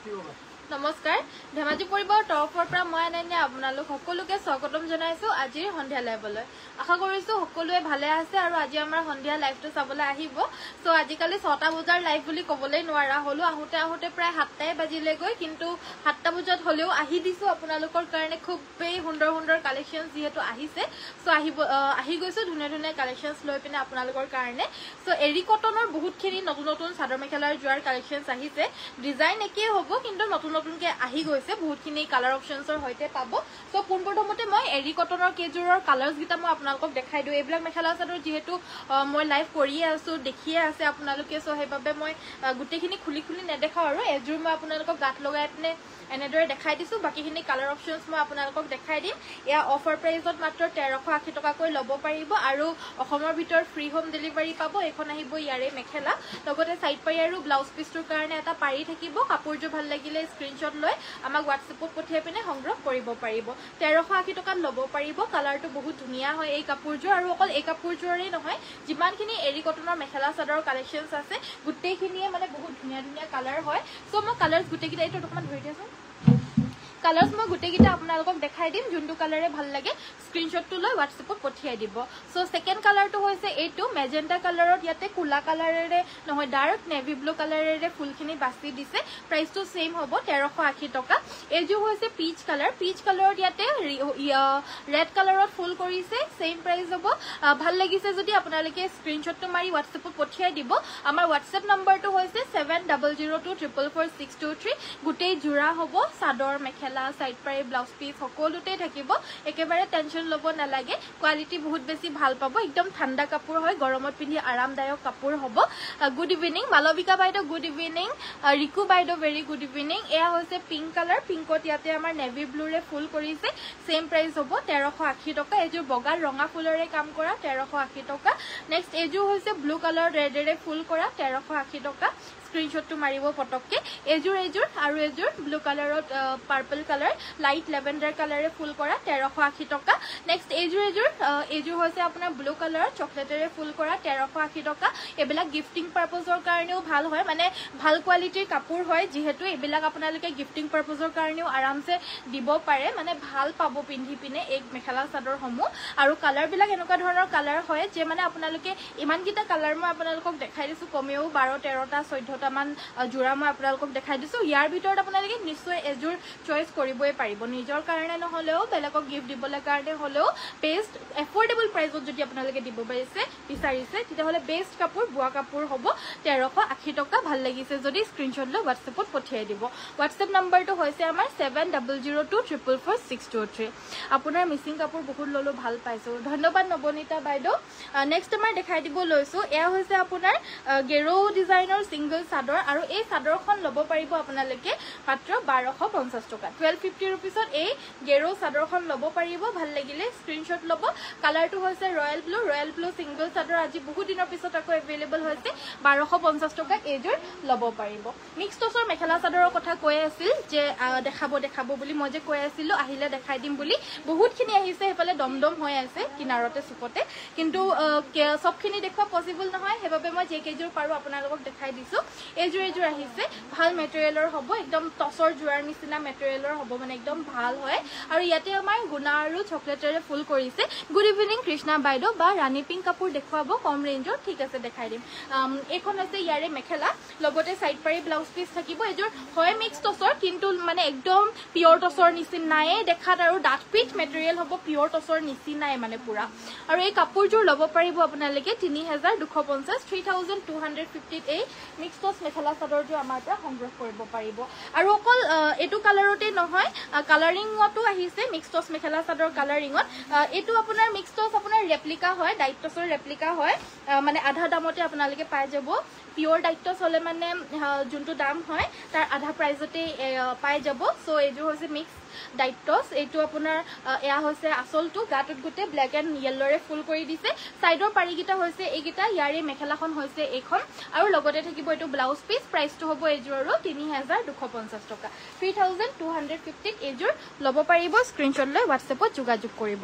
নমস্কাৰ ধেমাজি পৰিবৰ তৰফৰ পৰা মই আনন্যা আপোনালোক সকলোকে স্বাগতম জনাইছো আজিৰ সন্ধিয়া লাইভলৈ আশা কৰিছো সকলোৱে ভালে আছে আৰু আজি আমাৰ সন্ধিয়া লাইভটো চাবলৈ আহিব সো আজিকালি 6টা বজাৰ লাইভ বুলি ক'বলৈ নোৱাৰা হলো আহোতে প্ৰায় 7টাই বাজিলে গৈ কিন্তু 7টা বজাত হলেও আহি দিছো আপোনালোকৰ কাৰণে খুবেই সুন্দৰ কালেকশন যেহেতু আহিছে সো আহি গৈছো ধুনে কালেকশনস লৈ পিনে আপোনালোকৰ কাৰণে সো এৰি কটনৰ বহুতখিনি নতুন চাদৰ মেখেলাৰ জোৱাৰ কালেকশনস আহিছে ডিজাইন একেই হ'ব কিন্তু নতুনকে আহি গৈছে বহুতখিনি কালাৰ অপচনছৰ হৈতে পাব সো পোনপ্ৰথমতে মই এৰি কটনৰ কেজুৰৰ কালাৰস গিটা মই আপোনালোকক দেখাই দিও এইবিলাক মেখেলা চাদৰ যেহেতু মই লাইভ কৰিয়ে আছো দেখিয়ে আছে আপোনালোকে সো হেইভাবে মই গুটেখিনি খুলি নেদেখাও আৰু এজুৰ মই আপোনালোকক গাত লগাই পিনে এনেদৰে দেখাই দিছো বাকিখিনি কালাৰ অপচনছ মই আপোনালোকক দেখাই দিম এয়া অফাৰ প্ৰাইজত মাত্ৰ 1380 টকাকৈ ল'ব পাৰিব আৰু অসমৰ ভিতৰ ফ্ৰী হোম ডেলিভাৰী পাব এখন আহিব ইয়াৰে মেখেলা লগতে সাইড পাই আৰু ব্লাউজ পিছটোৰ কাৰণে এটা পাৰি থাকিব কাপোৰটো ভাল লাগিলে স্ক্ৰিনশ্বট লৈ আমাক WhatsAppত পঠিয়াই পিনে সংগ্ৰহ কৰিব পাৰিব 1380 টকাত ল'ব পাৰিব কালাৰটো বহুত ধুনিয়া হয় এই কাপোৰযোৰ আৰু অকল এই কাপোৰযোৰৰে নহয় যিমানখিনি এৰি কটনৰ মেখেলা চাদৰ কালেকশনছ আছে গুটেখিনিয়ে মানে বহুত ধুনিয়া কালাৰ হয় সো মই কালাৰস গুটেকিটা এইটো অকমান ধৰি দিয়াছো কালাৰস মই গুটেকিটা আপোনালোকক দেখাই দিম যোনটো কালাৰে ভাল লাগে স্ক্ৰিনশ্বটটো লৈ WhatsAppত পঠিয়াই দিব সো সেকেন্ড কালাৰটো হৈছে এইটো মেজেন্টা কালাৰত ইয়াতে কুলা কালাৰেৰে নহয় ডাৰ্ক নেভি ব্লু কালাৰেৰে ফুলখিনি বাছি দিছে প্ৰাইসটো সেম হ'ব 1380 টকা এজু হৈছে পিচ কালাৰত ইয়াতে ৰেড কালাৰত ফুল কৰিছে সেম প্ৰাইস হ'ব ভাল লাগিছে যদি আপোনালোকে স্ক্ৰিনশ্বটটো মাৰি WhatsAppত পঠিয়াই দিব আমাৰ WhatsApp নম্বৰটো হৈছে 7002444623 গুটেই জোৰা হ'ব চাদৰ মেখেলা সাইড পাই ব্লাউজ পিস সকলোতে থাকিব একেবাৰে টেনশন লব নালাগে কোৱালিটি বহুত বেছি ভাল পাব একদম ঠাণ্ডা কাপোৰ হয় গৰমত পিন্ধি আৰামদায়ক কাপোৰ হ'ব গুড ইভিনিং মালবিকা বাইদেউ গুড ইভিনিং ৰিকু বাইদেউ ভেৰি গুড ইভিনিং এয়া হৈছে পিংক কালাৰ পিংকত ইয়াতে আমাৰ নেভি ব্লুৰে ফুল কৰিছে সেম প্ৰাইস হ'ব 1380 টকা এজোৰ বগা ৰঙা ফুলৰে কাম কৰা 1380 টকা নেক্সট এজোৰ হৈছে ব্লু কালাৰ ৰেডেৰে ফুল কৰা 1380 টকা স্ক্ৰিনশ্বটটো মাৰিব পটককে এজুৰ আৰু এজুৰ ব্লু কালাৰত পাৰ্পল কালাৰ লাইট লেভেন্ডাৰ কালাৰে ফুল কৰা 1380 টকা নেক্সট এজুৰ হৈছে আপোনাৰ ব্লু কালাৰ চকলেটেৰে ফুল কৰা 1380 টকা এবিলাক গিফটিং পাৰপজৰ কাৰণেও ভাল হয় মানে ভাল কোৱালিটিৰ কাপোৰ হয় যেহেতু এবিলাক আপোনালোকে গিফটিং পাৰপজৰ কাৰণেও আৰামছে দিব পাৰে মানে ভাল পাব পিন্ধি পিনে এই মেখেলা চাদৰ সমূহ আৰু কালাৰ বিলাক এনেকুৱা ধৰণৰ কালাৰ হয় যে মানে আপোনালোকে ইমান কিটা কালাৰ মই আপোনালোকক দেখাই দিছো কমেও 12 13টা 14টা মান জোৰা মই আপোনালোকক দেখাই দিছো ইয়াৰ ভিতৰত আপোনালোকে নিশ্চয় এজুৰ চয়েস কৰিবই পাৰিব নিজৰ কাৰণে নহলেও বেলেগক গিফট দিবলৈ কাৰণে হলেও বেষ্ট এফৰ্ডেবল প্ৰাইসত যদি আপোনালোকে দিব বিচাৰিছে তেতিয়াহলে বেষ্ট কাপোৰ বুৱা কাপোৰ হ'ব 1380 টকা ভাল লাগিছে যদি স্ক্ৰিনশ্বট লৈ WhatsAppত পঠিয়াই দিব WhatsApp নম্বৰটো হৈছে আমাৰ 7002444623 আপোনাৰ মিসিং কাপোৰ বহুত ললো ভাল পাইছো ধন্যবাদ নবনিতা বাইদেউ নেক্সট আমাৰ দেখাই দিব লৈছো এয়া হৈছে আপোনাৰ গেৰো ডিজাইনৰ সিঙ্গল চাদৰ আৰু এই চাদৰখন ল'ব পাৰিব আপোনালোকে মাত্ৰ 1250 টকা 1250 रुपीसত এই গেৰো চাদৰখন ল'ব পাৰিব ভাল লাগিলে স্ক্ৰিনশ্বট ল'ব কালাৰটো হৈছে ৰয়েল ব্লু সিঙ্গল চাদৰ আজি বহুত দিনৰ পিছত আকৌ এভেইলেবল হৈছে 1250 টকা এজোৰ ল'ব পাৰিব মিক্স টছৰ মেখেলা চাদৰৰ কথা কৈ আছিল যে দেখাব বুলি মই যে কৈ আছিলো আহিলে দেখাই দিম বুলি বহুতখিনি আহিছে হেফালে দমদম হৈ আছে কিনাৰতে সুকতে কিন্তু সবখিনি দেখুৱা পসিবল নহয় হেবাবে মই যে কেজোৰ পাৰো আপোনালোকক দেখাই দিছো এজোৰ আহিছে ভাল মেটেৰিয়েলৰ হ'ব একদম টছৰ জোৰাৰ নিচিনা মেটেৰিয়েলৰ হ'ব মানে একদম ভাল হয় আৰু ইয়াতে আমাৰ গুণা আৰু চকলেটেৰে ফুল কৰিছে গুড ইভিনিং কৃষ্ণা বাইদেউ বা ৰাণী পিংক কাপোৰ দেখুৱাব কম ৰেঞ্জৰ ঠিক আছে দেখাই দিম এখন আছে ইয়াৰে মেখেলা লগতে সাইড পাৰি ব্লাউজ পিস থাকিব এজোৰ হয় মিক্স টছৰ কিন্তু মানে একদম পিওৰ টছৰ নিচিনাই দেখাত আৰু ডাঠ পিট মেটেৰিয়েল হ'ব পিওৰ টছৰ নিচিনাই মানে পুৰা আৰু এই কাপোৰযোৰ ল'ব পাৰিব আপোনালোকে 3250 3250 এই মিক্স টছ মেখেলা চাদৰটো আমাৰ পৰা সংগ্ৰহ কৰিব পাৰিব আৰু অকল এটো কালাৰতে নহয় কালাৰিংটো আহিছে মিক্স টছ মেখেলা চাদৰ কালাৰিংত এটো আপোনাৰ মিক্স টছ আপোনাৰ ৰেপ্লিকা হয় ডাইট টছৰ ৰেপ্লিকা হয় মানে আধা দামতে আপোনালোকে পাই যাব পিওৰ ডাইট টছ হলে মানে যোনটো দাম হয় তাৰ আধা প্ৰাইজতে পাই যাব সো এজো হৈছে মিক্স ডাইট টছ এইটো আপোনাৰ এয়া হৈছে আসলটো গাটত গুটে ব্ল্যাক এন্ড ইয়েলোৰে ফুল কৰি দিছে সাইডৰ পাৰিগিটা হৈছে এইগিটা ইয়াৰে মেখেলাখন হৈছে এইখন আৰু লগতে থাকিব এইটো ব্লাউজ পিস প্ৰাইসটো হ'ব এজোৰৰ 3250 টকা 3250 এজোৰ ল'ব পাৰিব স্ক্ৰিনশ্বট লৈ WhatsAppত যোগাযোগ কৰিব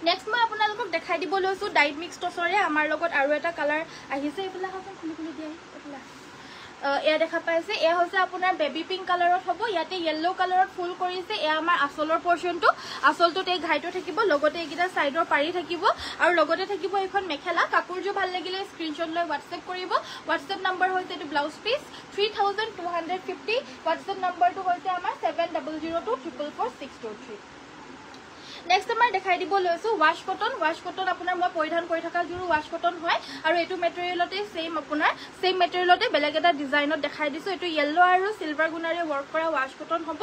নেক্সট মই আপোনালোকক দেখাই দিব লৈছো ডাইট মিক্স টছৰে আমাৰ লগত আৰু এটা কালাৰ আহিছে এফলা হাসন খুলি খুলি দিয়া এফলা এয়া দেখা পাইছে এয়া হৈছে আপোনাৰ বেবি পিংক কালাৰত হ'ব ইয়াতে য়েল্লো কালাৰত ফুল কৰিছে এয়া আমাৰ আচলৰ পৰ্চনটো আচলটোতে এই ঘাইটো থাকিব লগতে এইকেইটা সাইডৰ পাৰি থাকিব আৰু লগতে থাকিব এখন মেখেলা কাপোৰযোৰ ভাল লাগিলে স্ক্ৰিনশ্বট লৈ WhatsApp কৰিব WhatsApp নম্বৰ হৈছে এটো ব্লাউজ পিস 3250 WhatsApp নম্বৰটো হৈছে আমাৰ 7002444623 নেক্সট আমাৰ দেখাই দিব লৈছো ওয়াশ কটন আপোনাৰ মই পৰিধান কৰি থকা জুৰু ওয়াশ কটন হয় আৰু এটো মেটেৰিয়েলতে সেম আপোনাৰ সেম মেটেৰিয়েলতে বেলেগ এটা ডিজাইনত দেখাই দিছো এটো ইয়েলো আৰু সিলভাৰ গুণাৰে ওয়াৰ্ক কৰা ওয়াশ কটন হ'ব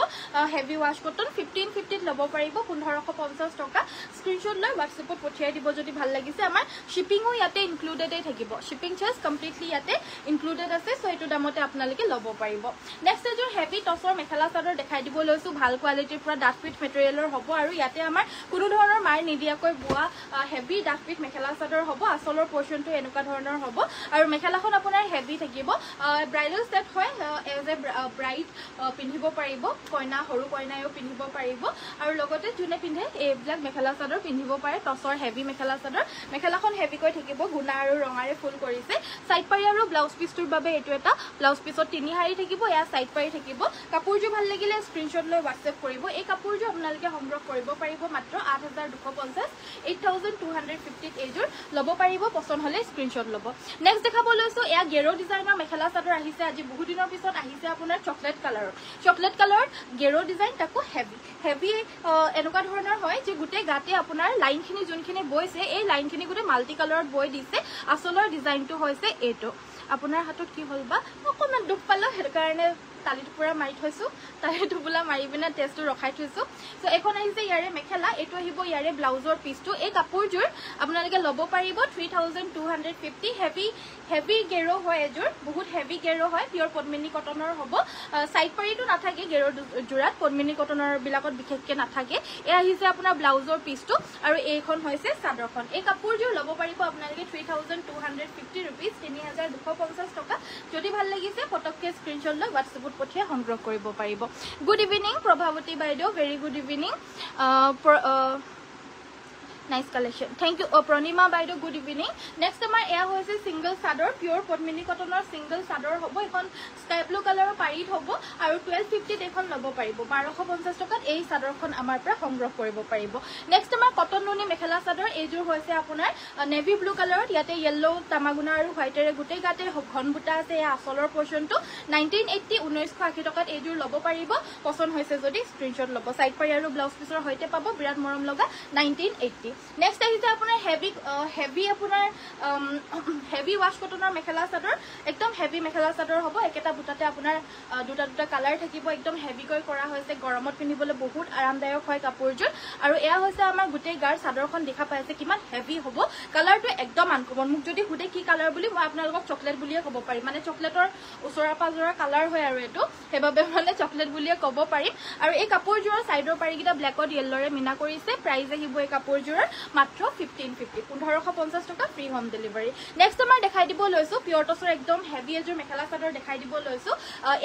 হেভি ওয়াশ কটন 1550 ত ল'ব পাৰিব 1550 টকা স্ক্ৰিনশ্বট লৈ WhatsAppত পঠিয়াই দিব যদি ভাল লাগিছে আমাৰ শিপিংও ইয়াতে ইনক্লুডেডে থাকিব শিপিং চাৰ্জ কমপ্লিটলি ইয়াতে ইনক্লুডেড আছে সো এটো দামতে আপোনালোকে ল'ব পাৰিব নেক্সট এজৰ হেভি টছৰ মেখেলা চাদৰ দেখাই দিব লৈছো ভাল কোৱালিটিৰ পৰা ডাস্টপিট মেটেৰিয়েলৰ হ'ব আৰু ইয়াতে আমাৰ কোনো ধৰণৰ মাৰ নিদিয়াকৈ বোৱা হেভি ডাস্টপিট মেখেলা চাদৰ হ'ব আচলৰ পৰ্চনটো এনেকুৱা ধৰণৰ হ'ব আৰু মেখেলাখন আপোনাৰ হেভি থাকিব ব্ৰাইডাল সেট হয় এজ এ ব্ৰাইড পিন্ধিব পাৰিব কইনা সৰু কইনায়ো পিন্ধিব পাৰিব আৰু লগতে যোনে পিন্ধে এইবিলাক মেখেলা চাদৰ পিন্ধিব পাৰে টছৰ হেভি মেখেলা চাদৰ মেখেলাখন হেভিকৈ থাকিব গুণা আৰু ৰঙাৰে ফুল কৰিছে সাইড পাৰি আৰু ব্লাউজ পিসটোৰ বাবে এটো এটা ব্লাউজ পিসত তিনি হাৰি থাকিব এয়া সাইড পাৰি থাকিব কাপোৰযোৰ ভাল লাগিলে স্ক্ৰিনশ্বট লৈ WhatsApp কৰিব এই কাপোৰযোৰ আপোনালোকে সংগ্ৰহ কৰিব পাৰিব মাত্ৰ 8250 8250 এজোৰ ল'ব পাৰিব পছন্দ হলে স্ক্ৰিনশ্বট ল'ব নেক্সট দেখাব লৈছো এয়া গেৰো ডিজাইনৰ মেখেলা চাদৰ আহিছে আজি বহুত দিনৰ পিছত আহিছে আপোনাৰ চকলেট কালাৰৰ গেৰো ডিজাইন তাকো হেভি এনেকুৱা ধৰণৰ হয় যে গুটে গাতে আপোনাৰ লাইনখিনি যোনখিনি বৈছে এই লাইনখিনি গুটে মাল্টি কালাৰত বৈ দিছে আচলৰ ডিজাইনটো হৈছে এটো আপোনাৰ হাতত কি হ'ল বা অকমান দুখ পালো হেৰ কাৰণে তালিটো পুৰা মাৰি থৈছো তালিটো বুলা মাৰি বিনা টেষ্টটো ৰখাই থৈছো সো এখন আহিছে ইয়াৰে মেখেলা এটো আহিব ইয়াৰে ব্লাউজৰ পিসটো এই কাপোৰযোৰ আপোনালোকে ল'ব পাৰিব 3250 হেভি গেৰো হয় এযোৰ বহুত হেভি গেৰো হয় পিওৰ পদ্মিনী কটনৰ হ'ব সাইড পাৰিটো নাথাকে গেৰো জোৰাত পদ্মিনী কটনৰ বিলাকত বিশেষকে নাথাকে এই আহিছে আপোনাৰ ব্লাউজৰ পিসটো আৰু এইখন হৈছে চাদৰখন এই কাপোৰযোৰ ল'ব পাৰিব আপোনালোকে 3250 रुपीस 3250 টকা যদি ভাল লাগিছে ফটোকে স্ক্ৰিনশ্বট লৈ WhatsApp পঠিয়াই সংগ্ৰহ কৰিব পাৰিব গুড ইভিনিং প্ৰভাৱতী বাইদেউ very good evening nice collection thank you Pranima বাইদেউ গুড ইভিনিং নেক্সট আমাৰ এয়া হৈছে সিঙ্গল চাদৰ পিওৰ পদ্মিনী কটনৰ সিঙ্গল চাদৰ হ'ব এখন স্কাই ব্লু কালাৰৰ পাৰিত হ'ব আৰু 1250 এখন ল'ব পাৰিব 1250 টকাত এই চাদৰখন আমাৰ পৰা সংগ্ৰহ কৰিব পাৰিব নেক্সট আমাৰ কটন নুনি মেখেলা চাদৰ এইযোৰ হৈছে আপোনাৰ নেভি ব্লু কালাৰত ইয়াতে ইয়েলো তামাগুনা আৰু হোৱাইটেৰে গুটে গাতে ঘন বুটা আছে এই আচলৰ পৰ্চনটো 1980 টকাত এইযোৰ ল'ব পাৰিব পছন্দ হৈছে যদি স্ক্ৰিনশ্বট ল'ব সাইড পাৰি আৰু ব্লাউজ পিসৰ হৈতে পাব বিৰাট মৰম লগা 1980 নেক্সট আহিছে আপোনাৰ হেভি আপোনাৰ হেভি ওয়াশ কটনৰ মেখেলা চাদৰ একদম হেভি মেখেলা চাদৰ হ'ব একেটা বুটাতে আপোনাৰ দুটা কালাৰ থাকিব একদম হেভিকৈ কৰা হৈছে গৰমত পিন্ধিবলৈ বহুত আৰামদায়ক হয় কাপোৰযোৰ আৰু এয়া হৈছে আমাৰ গুটেই গাৰ চাদৰখন দেখা পাইছে কিমান হেভি হ'ব কালাৰটো একদম আনকমন মোক যদি হুদে কি কালাৰ বুলি মই আপোনালোকক চকলেট বুলিয়ে ক'ব পাৰিম মানে চকলেটৰ ওচৰা পাজৰা কালাৰ হয় আৰু এটো হেবাবে মানে চকলেট বুলিয়ে ক'ব পাৰিম আৰু এই কাপোৰযোৰৰ সাইডৰ পাৰিকিটা ব্ল্যাকত ইয়েলোৰে মিনা কৰিছে প্ৰাইস আহিব এই কাপোৰযোৰৰ মাত্ৰ 1550 টকা ফ্ৰী হোম ডেলিভাৰী নেক্সট আমাৰ দেখাই দিব লৈছো পিওৰ টছৰ একদম হেভি এজোৰ মেখেলা চাদৰ দেখাই দিব লৈছো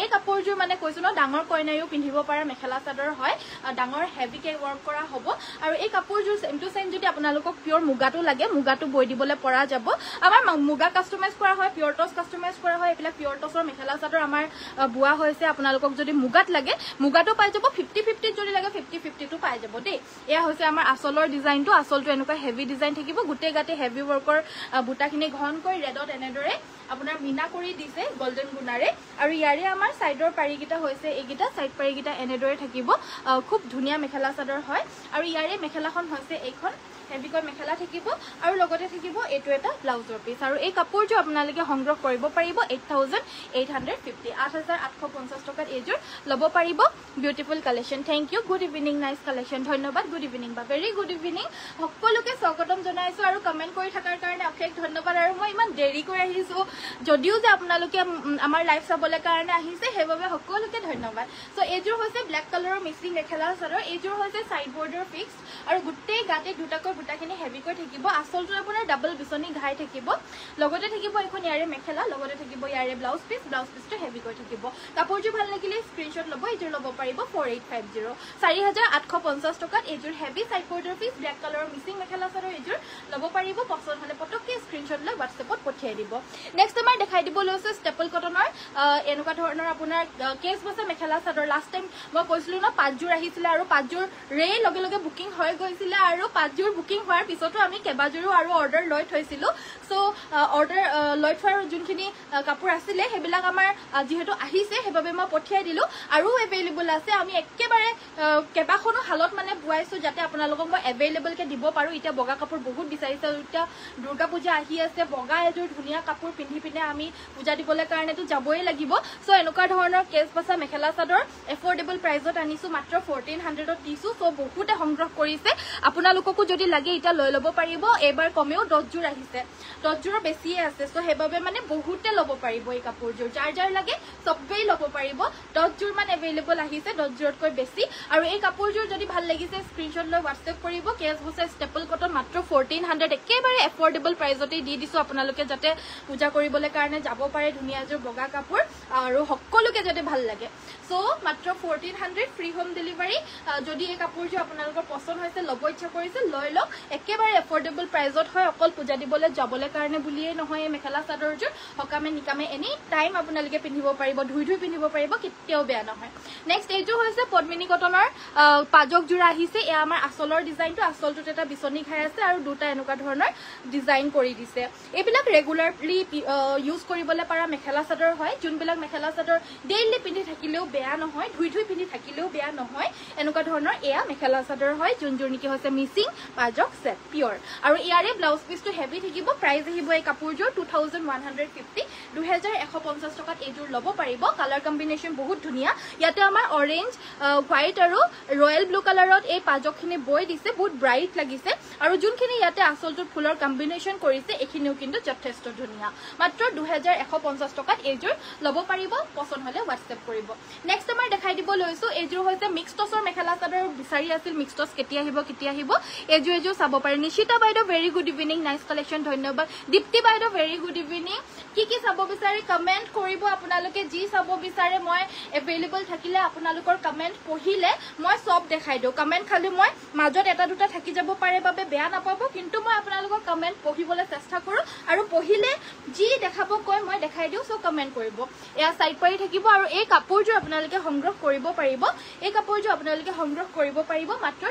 এই কাপোৰযোৰ মানে কৈছো ন ডাঙৰ কইনায়ো পিন্ধিব পাৰে মেখেলা চাদৰ হয় ডাঙৰ হেভি কে ওয়াৰ্ক কৰা হ'ব আৰু এই কাপোৰযোৰ সেম টু সেম যদি আপোনালোকক পিওৰ মুগাটো লাগে মুগাটো বৈ দিবলৈ পৰা যাব আমাৰ মুগা কাস্টমাইজ কৰা হয় পিওৰ টছ কাস্টমাইজ কৰা হয় এবিলাক পিওৰ টছৰ মেখেলা চাদৰ আমাৰ বুৱা হৈছে আপোনালোকক যদি মুগাত লাগে মুগাটো পাই যাব 50-50 যদি লাগে 50-50 টো পাই যাব দেই এয়া হৈছে আমাৰ আচলৰ ডিজাইনটো আচলটো এনেকুৱা হেভি ডিজাইন থাকিব গুটে গাতে হেভি ওয়াৰ্কৰ বুটাখিনি ঘনকৈ ৰেডত এনেদৰে আপোনাৰ মিনা কৰি দিছে গোল্ডেন গুণাৰে আৰু ইয়াৰে আমাৰ সাইডৰ পাৰিকিটা হৈছে এইকিটা সাইড পাৰিকিটা এনেদৰে থাকিব খুব ধুনিয়া মেখেলা চাদৰ হয় আৰু ইয়াৰে মেখেলাখন হৈছে এইখন হেভিকৈ মেখেলা থাকিব আৰু লগতে থাকিব এটো এটা ব্লাউজৰ পিস আৰু এই কাপোৰযোৰ আপোনালোকে সংগ্ৰহ কৰিব পাৰিব 8850 8850 টকাত এইযোৰ ল'ব পাৰিব beautiful collection thank you good evening nice collection ধন্যবাদ গুড ইভিনিং বা ভেৰি গুড ইভিনিং সকলোকে স্বাগতম জনাইছো আৰু কমেন্ট কৰি থাকাৰ কাৰণে অশেষ ধন্যবাদ আৰু মই ইমান দেৰি কৰি আহিছো যদিও যে আপোনালোকে আমাৰ লাইভ চাবলৈ কাৰণে আহিছে হেবাবে সকলোকে ধন্যবাদ সো এইযোৰ হৈছে ব্ল্যাক কালাৰৰ মিক্সিং মেখেলা চাদৰ এইযোৰ হৈছে সাইড বৰ্ডাৰ ফিক্স আৰু গুটেই গাতে দুটাকৈ বুটাখিনি হেভিকৈ থাকিব আচলটো আপোনাৰ ডাবল বিচনি ঘাই থাকিব লগতে থাকিব এখন ইয়াৰে মেখেলা লগতে থাকিব ইয়াৰে ব্লাউজ পিছটো হেভিকৈ থাকিব কাপোৰটো ভাল লাগিলে স্ক্ৰিনশ্বট ল'ব এইযোৰ ল'ব পাৰিব 4850 4850 টকাত এইযোৰ heavy side border piece black কালাৰৰ মিসিং মেখেলা চাদৰ এইযোৰ ল'ব পাৰিব পছন্দ হলে পটককে স্ক্ৰিনশ্বট লৈ WhatsAppত পঠিয়াই দিব নেক্সট আমাৰ দেখাই দিব লৈছে ষ্টেপল কটনৰ এনেকুৱা ধৰণৰ আপোনাৰ কেছ বসা মেখেলা চাদৰ লাষ্ট টাইম মই কৈছিলো না পাঁচযোৰ আহিছিল আৰু পাঁচযোৰ ৰে লগে লগে বুকিং হৈ গৈছিল আৰু পাঁচযোৰ বুকিং হোৱাৰ পিছতো আমি কেবাযোৰো আৰু অৰ্ডাৰ লৈ থৈছিলো সো অৰ্ডাৰ লৈ থোৱাৰ যোনখিনি কাপোৰ আছিল হেবিলাক আমাৰ যেহেতু আহিছে হেবাবে মই পঠিয়াই দিলো আৰু এভেইলেবল আছে আমি একেবাৰে কেবাখনো হালত মানে বুৱাইছো যাতে আপোনালোকক মই এভেইলেবল কে দিব পাৰো ইটা বগা কাপোৰ বহুত বিচাৰিছে ইটা দুৰ্গা পূজা আহি আছে বগা এযোৰ ধুনিয়া কাপোৰ পিন্ধি পিনে আমি পূজা দিবলৈ কাৰণেটো যাবই লাগিব সো এনেকুৱা ধৰণৰ কেছ বসা মেখেলা চাদৰ এফৰ্ডেবল প্ৰাইজত আনিছো মাত্ৰ 1400ত দিছো সো বহুতে সংগ্ৰহ কৰিছে আপোনালোককো যদি লাগে ইটা লৈ ল'ব পাৰিব এবাৰ কমেও 10 যোৰ আহিছে 10 যোৰ বেছিয়ে আছে সো হেবাবে মানে বহুতে ল'ব পাৰিব এই কাপোৰযোৰ যাৰ যাৰ লাগে সবেই ল'ব পাৰিব 10 যোৰ মান এভেইলেবল আহিছে 10 যোৰতকৈ বেছি আৰু এই কাপোৰযোৰ যদি ভাল লাগিছে স্ক্ৰিনশ্বট লৈ WhatsApp কৰিব কেছ বসা ষ্টেপল কটন মাত্ৰ 1400 একেবাৰে এফৰ্ডেবল প্ৰাইজতে দি দিছো আপোনালোকে যাতে পূজা কৰিবলৈ কাৰণে যাব পাৰে ধুনিয়া যোৰ বগা কাপোৰ আৰু সকলোকে যাতে ভাল লাগে সো মাত্ৰ 1400 ফ্ৰী হোম ডেলিভাৰী যদি এই কাপোৰযোৰ আপোনালোকৰ পছন্দ হৈছে ল'ব ইচ্ছা কৰিছে লৈ লওক একেবাৰে এফৰ্ডেবল প্ৰাইজত হয় অকল পূজা দিবলৈ যাবলৈ কাৰণে বুলিয়ে নহয় এই মেখেলা চাদৰযোৰ হকামে নিকামে এনি টাইম আপোনালোকে পিন্ধিব পাৰিব ধুই পিন্ধিব পাৰিব কেতিয়াও বেয়া নহয় নেক্সট এইযোৰ হৈছে পদ্মিনী কটনৰ পাজক জোৰা আহিছে এয়া আমাৰ আচলৰ ডিজাইনটো আচলটোত এটা বিচনি খাই আছে আৰু দুটা এনেকুৱা ধৰণৰ ডিজাইন কৰি দিছে এইবিলাক ৰেগুলাৰলি ইউজ কৰিবলৈ পাৰা মেখেলা চাদৰ হয় যোনবিলাক মেখেলা চাদৰ ডেইলি পিন্ধি থাকিলেও বেয়া নহয় ধুই পিন্ধি থাকিলেও বেয়া নহয় এনেকুৱা ধৰণৰ এয়া মেখেলা চাদৰ হয় যোনযোৰ নেকি হৈছে মিসিং পাজক সেট পিওৰ আৰু ইয়াৰে ব্লাউজ পিছটো হেভি থাকিব প্ৰাইস আহিব এই কাপোৰযোৰ 2150 2150 টকাত এইযোৰ ল'ব পাৰিব কালাৰ কম্বিনেশন বহুত ধুনিয়া ইয়াতে আমাৰ অৰেঞ্জ হোৱাইট আৰু ৰয়েল ব্লু কালাৰত এই পাজকখিনি বৈ দিছে বহুত ব্ৰাইট লাগিছে আৰু যোনখিনি ইয়াতে আচলটোত ফুলৰ কম্বিনেশন কৰিছে এখিনিও কিন্তু যথেষ্ট ধুনিয়া মাত্ৰ 2150 টকাত এইযোৰ ল'ব পাৰিব পছন্দ হলে WhatsApp কৰিব নেক্সট আমাৰ দেখাই দিব লৈছো এইযোৰ হৈছে মিক্স টছৰ মেখেলা চাদৰ বিচাৰি আছিল মিক্স টছ কেতিয়া আহিব এইযোৰ চাব পাৰে নিশিতা বাইদেউ very good evening nice collection ধন্যবাদ দীপ্তি বাইদেউ ভেৰি গুড ইভিনিং কি চাব বিচাৰি কমেন্ট কৰিব আপোনালোকে যি চাব বিচাৰে মই এভেইলেবল থাকিলে আপোনালোকৰ কমেন্ট পঢ়িলে মই সব দেখাই দিও কমেন্ট খালি মই মাজত এটা দুটা থাকি যাব পাৰে বাবে বেয়া নাপাব কিন্তু মই আপোনালোকৰ কমেন্ট পঢ়িবলৈ চেষ্টা কৰো আৰু পঢ়িলে যি দেখাব কয় মই দেখাই দিও সো কমেন্ট কৰিব এয়া সাইড পাৰি থাকিব আৰু এই কাপোৰযোৰ আপোনালোকে সংগ্ৰহ কৰিব পাৰিব এই কাপোৰযোৰ আপোনালোকে সংগ্ৰহ কৰিব পাৰিব মাত্ৰ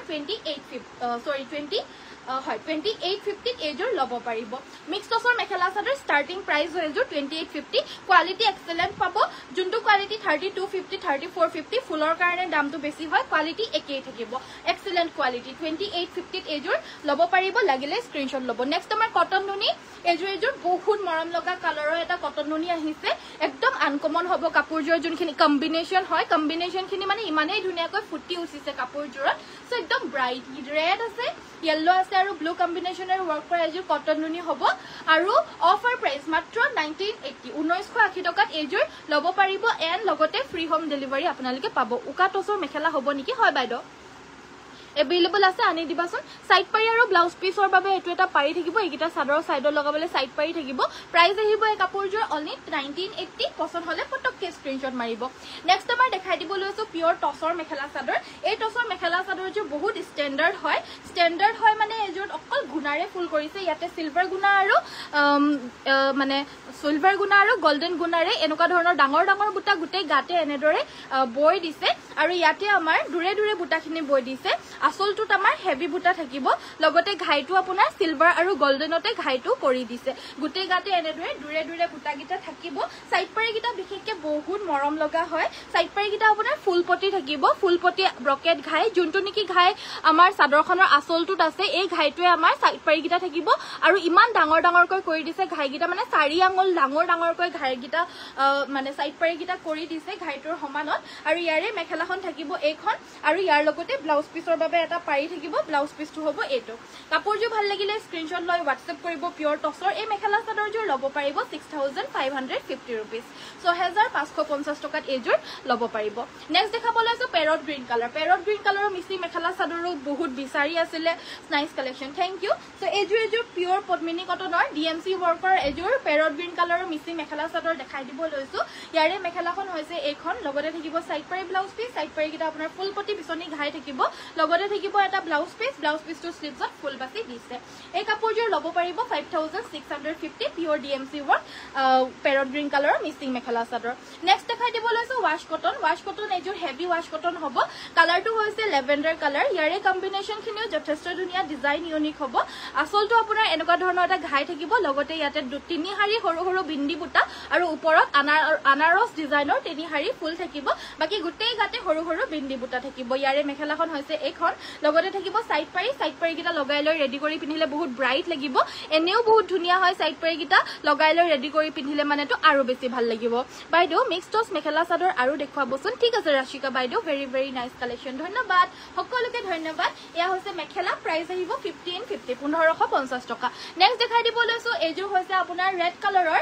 2850 এইযোৰ ল'ব পাৰিব mix টছৰ mekhela chador starting price হয় এইযোৰ 2850 কোৱালিটি এক্সেলেন্ট পাব যোনটো কোৱালিটি 3250 3450 ফুলৰ কাৰণে দামটো বেছি হয় কোৱালিটি একেই থাকিব এক্সেলেন্ট কোৱালিটি 2850 এইযোৰ ল'ব পাৰিব লাগিলে স্ক্ৰিনশ্বট ল'ব নেক্সট আমাৰ কটন নুনি এইযোৰ বহুত মৰম লগা কালাৰৰ এটা কটন নুনি আহিছে একদম আনকমন হ'ব কাপোৰযোৰ যোনখিনি কম্বিনেশন হয় কম্বিনেশনখিনি মানে ইমানেই ধুনিয়াকৈ ফুটি উঠিছে কাপোৰযোৰত সো একদম ব্ৰাইট ৰেড আছে येलो আছে আৰু ব্লু কম্বিনেশনৰ ওয়াৰ্ক কৰা এইযোৰ কটন নুনি হ'ব আৰু অফাৰ প্ৰাইস মাত্ৰ 1980 টকাত এইযোৰ ল'ব পাৰিব এন্ড লগতে ফ্ৰী হোম ডেলিভাৰী আপোনালোকে পাব উকা টছৰ মেখেলা হ'ব নেকি হয় বাইদেউ এভেইলেবল আছে আনি দিবাচোন সাইড পাৰি আৰু ব্লাউজ পিছৰ বাবে এটো এটা পাৰি থাকিব এইকিটা সাদৰ সাইডৰ লগাবলে সাইড পাৰি থাকিব প্ৰাইস আহিব এই কাপোৰযোৰ অনলি 1980 পছন্দ হলে ফটককে স্ক্ৰিনশ্বট মাৰিব নেক্সট আমাৰ দেখাই দিব লৈছো পিওৰ টছৰ মেখেলা চাদৰ এই টছৰ মেখেলা চাদৰ যে বহুত ষ্টেণ্ডাৰ্ড হয় মানে এযোৰ অকল গুণাৰে ফুল কৰিছে ইয়াতে সিলভাৰ গুণা আৰু মানে সিলভাৰ গুণা আৰু গোল্ডেন গুণাৰে এনেকুৱা ধৰণৰ ডাঙৰ বুটা গুটেই গাতে এনেদৰে বৈ দিছে আৰু ইয়াতে আমাৰ দুৰে বুটাখিনি বৈ দিছে আসলটোত আমাৰ হেভি বুটা থাকিব লগতে ঘাইটো আপোনাৰ সিলভাৰ আৰু গোল্ডেনতে ঘাইটো কৰি দিছে গুটে গাতে এনেদৰে দুৰে বুটা গিটা থাকিব সাইড পাৰি গিটা বিশেষকে বহুত মৰম লগা হয় সাইড পাৰি গিটা আপোনাৰ ফুলপটি থাকিব ফুলপটি ব্ৰকেট ঘাই যোনটো নেকি ঘাই আমাৰ চাদৰখনৰ আসলটোত আছে এই ঘাইটোৱে আমাৰ সাইড পাৰি গিটা থাকিব আৰু ইমান ডাঙৰকৈ কৰি দিছে ঘাই গিটা মানে 4 আঙুল ডাঙৰকৈ ঘাই গিটা মানে সাইড পাৰি গিটা কৰি দিছে ঘাইটোৰ সমানত আৰু ইয়াৰে মেখেলাখন থাকিব এইখন আৰু ইয়াৰ লগতে ব্লাউজ পিছৰ বাবে বাবে এটা পাৰি থাকিব ব্লাউজ পিছটো হ'ব এইটো কাপোৰযোৰ ভাল লাগিলে স্ক্ৰিনশ্বট লৈ হোৱাটছএপ কৰিব পিয়ৰ টছৰ এই মেখেলা চাদৰযোৰ ল'ব পাৰিব 6550 रुपीस 6550 টকাত এইযোৰ ল'ব পাৰিব নেক্সট দেখাবলৈ আছে পেৰট গ্ৰীণ কালাৰৰ মিছি মেখেলা চাদৰো বহুত বিচাৰি আছিল nice collection thank you so এইযোৰ পিয়ৰ পদ্মিনী কটনৰ ডিএমসি ওয়াৰ্কৰ এইযোৰ পেৰট গ্ৰীণ কালাৰৰ মিছি মেখেলা চাদৰ দেখাই দিব লৈছো ইয়াৰে মেখেলাখন হৈছে এইখন লগতে থাকিব সাইড পাৰি ব্লাউজ পিস সাইড পাৰি কিটা আপোনাৰ ফুল পটি পিছনি ঘাই থাকিব লগতে থাকিব এটা ব্লাউজ পিছটো স্লিভছত ফুল বাছি দিছে এই কাপোৰযোৰ ল'ব পাৰিব 5650 পিয়ৰ ডিএমসি ওয়াৰ্ক পেৰট গ্ৰীণ কালাৰৰ মিছি মেখেলা চাদৰ নেক্সট দেখাই দিব লৈছো ওয়াশ কটন এইযোৰ হেভি ওয়াশ কটন হ'ব কালাৰটো হৈছে লেভেণ্ডাৰ কালাৰ ইয়াৰে কম্বিনেশন খিনিও যথেষ্ট ধুনীয়া ডিজাইন ইউনিক হ'ব আসলটো আপোনাৰ এনেকুৱা ধৰণৰ এটা ঘাই থাকিব লগতে ইয়াতে তিনি হাৰি সৰু বিন্দি বুটা আৰু ওপৰত আনাৰস ডিজাইনৰ তিনি হাৰি ফুল থাকিব বাকি গোটেই গাতে সৰু বিন্দি বুটা থাকিব ইয়াৰে মেখেলাখন হৈছে এইখন লগতে থাকিব সাইড পাৰি কিটা লগাই লৈ ৰেডি কৰি পিন্ধিলে বহুত ব্ৰাইট লাগিব এনেও বহুত ধুনীয়া হয় সাইড পাৰি কিটা লগাই লৈ ৰেডি কৰি পিন্ধিলে মানেটো আৰু বেছি ভাল লাগিব বাইদেউ মিক্স টছ মেখেলা চাদৰ আৰু দেখুৱাবচোন ঠিক আছে ৰাশিকা বাইদেউ ভেৰি ভেৰি নাইস কালেকশন ধন্যবাদ সকলোকে ধন্যবাদ এয়া হৈছে মেখেলা প্ৰাইস আহিব 1550 টকা নেক্সট দেখাই দিব লৈছো এইযোৰ হৈছে আপোনাৰ ৰেড কালাৰৰ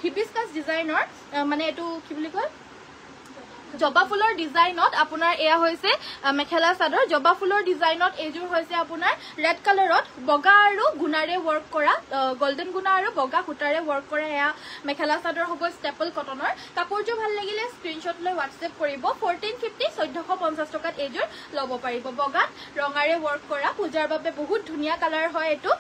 হিবিস্কাস ডিজাইনৰ মানে এটো কি বুলি কয় জবা ফুলৰ ডিজাইনত আপোনাৰ এয়া হৈছে মেখেলা চাদৰ জবা ফুলৰ ডিজাইনত এইযোৰ হৈছে আপোনাৰ ৰেড কালাৰত বগা আৰু গুণাৰে ওয়াৰ্ক কৰা গোল্ডেন গুণা আৰু বগা খুটাৰে ওয়াৰ্ক কৰা এয়া মেখেলা চাদৰ হ'ব ষ্টেপল কটনৰ কাপোৰযোৰ ভাল লাগিলে স্ক্ৰিনশ্বট লৈ হোৱাটছএপ কৰিব 1450 টকাত এইযোৰ ল'ব পাৰিব বগাত ৰঙাৰে ওয়াৰ্ক কৰা পূজাৰ বাবে বহুত ধুনীয়া কালাৰ হয় এটো